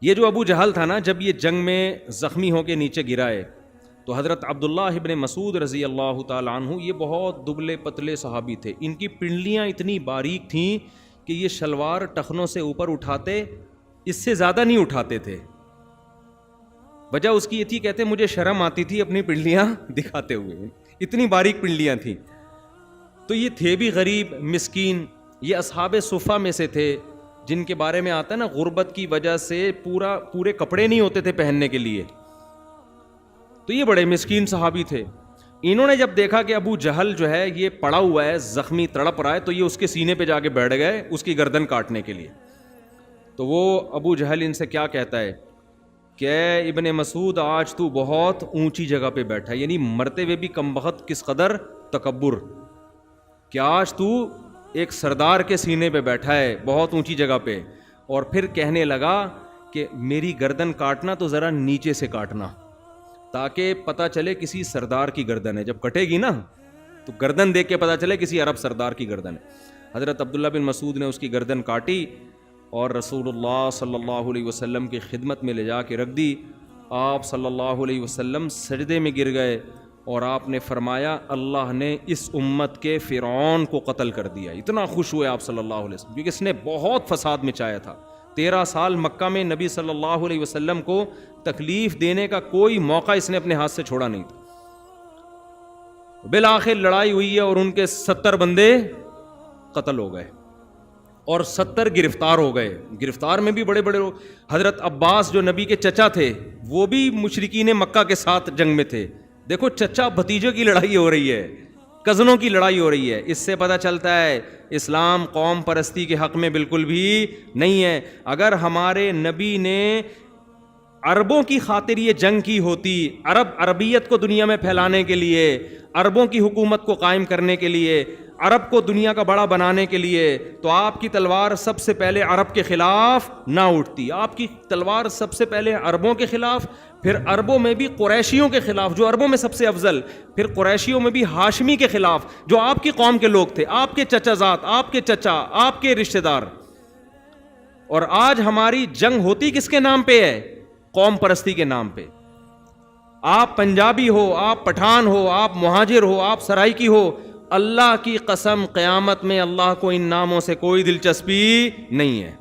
یہ جو ابو جہل تھا نا، جب یہ جنگ میں زخمی ہو کے نیچے گرائے تو حضرت عبداللہ ابن مسعود رضی اللہ تعالیٰ عنہ، یہ بہت دبلے پتلے صحابی تھے، ان کی پنڈلیاں اتنی باریک تھیں کہ یہ شلوار ٹخنوں سے اوپر اٹھاتے، اس سے زیادہ نہیں اٹھاتے تھے. وجہ اس کی یہ تھی، کہتے مجھے شرم آتی تھی اپنی پنڈلیاں دکھاتے ہوئے، اتنی باریک پنڈلیاں تھیں. تو یہ تھے بھی غریب مسکین. یہ اصحاب صفہ میں سے تھے جن کے بارے میں آتا ہے نا، غربت کی وجہ سے پورے کپڑے نہیں ہوتے تھے پہننے کے لیے. تو یہ بڑے مسکین صحابی تھے. انہوں نے جب دیکھا کہ ابو جہل جو ہے یہ پڑا ہوا ہے، زخمی تڑپ رہا ہے، تو یہ اس کے سینے پہ جا کے بیٹھ گئے اس کی گردن کاٹنے کے لیے. تو وہ ابو جہل ان سے کیا کہتا ہے کہ ابن مسعود آج تو بہت اونچی جگہ پہ بیٹھا ہے، یعنی مرتے ہوئے بھی کم بخت کس قدر تکبر، کہ آج تو ایک سردار کے سینے پہ بیٹھا ہے بہت اونچی جگہ پہ. اور پھر کہنے لگا کہ میری گردن کاٹنا تو ذرا نیچے سے کاٹنا، تاکہ پتہ چلے کسی سردار کی گردن ہے. جب کٹے گی نا تو گردن دیکھ کے پتہ چلے کسی عرب سردار کی گردن ہے. حضرت عبداللہ بن مسعود نے اس کی گردن کاٹی اور رسول اللہ صلی اللہ علیہ وسلم کی خدمت میں لے جا کے رکھ دی. آپ صلی اللہ علیہ وسلم سجدے میں گر گئے اور آپ نے فرمایا اللہ نے اس امت کے فرعون کو قتل کر دیا. اتنا خوش ہوئے آپ صلی اللہ علیہ وسلم، کیونکہ اس نے بہت فساد مچایا تھا. 13 سال مکہ میں نبی صلی اللہ علیہ وسلم کو تکلیف دینے کا کوئی موقع اس نے اپنے ہاتھ سے چھوڑا نہیں تھا. بالآخر لڑائی ہوئی ہے اور ان کے 70 بندے قتل ہو گئے اور 70 گرفتار ہو گئے. گرفتار میں بھی بڑے بڑے لوگ. حضرت عباس جو نبی کے چچا تھے وہ بھی مشرکین مکہ کے ساتھ جنگ میں تھے. دیکھو چچا بھتیجوں کی لڑائی ہو رہی ہے، کزنوں کی لڑائی ہو رہی ہے. اس سے پتہ چلتا ہے اسلام قوم پرستی کے حق میں بالکل بھی نہیں ہے. اگر ہمارے نبی نے عربوں کی خاطر یہ جنگ کی ہوتی، عربیت کو دنیا میں پھیلانے کے لیے، عربوں کی حکومت کو قائم کرنے کے لیے، عرب کو دنیا کا بڑا بنانے کے لیے، تو آپ کی تلوار سب سے پہلے عرب کے خلاف نہ اٹھتی. آپ کی تلوار سب سے پہلے عربوں کے خلاف، پھر عربوں میں بھی قریشیوں کے خلاف جو عربوں میں سب سے افضل، پھر قریشیوں میں بھی ہاشمی کے خلاف جو آپ کی قوم کے لوگ تھے، آپ کے چچا زاد، آپ کے چچا، آپ کے رشتہ دار. اور آج ہماری جنگ ہوتی کس کے نام پہ ہے؟ قوم پرستی کے نام پہ. آپ پنجابی ہو، آپ پٹھان ہو، آپ مہاجر ہو، آپ سرائکی ہو، اللہ کی قسم قیامت میں اللہ کو ان ناموں سے کوئی دلچسپی نہیں ہے.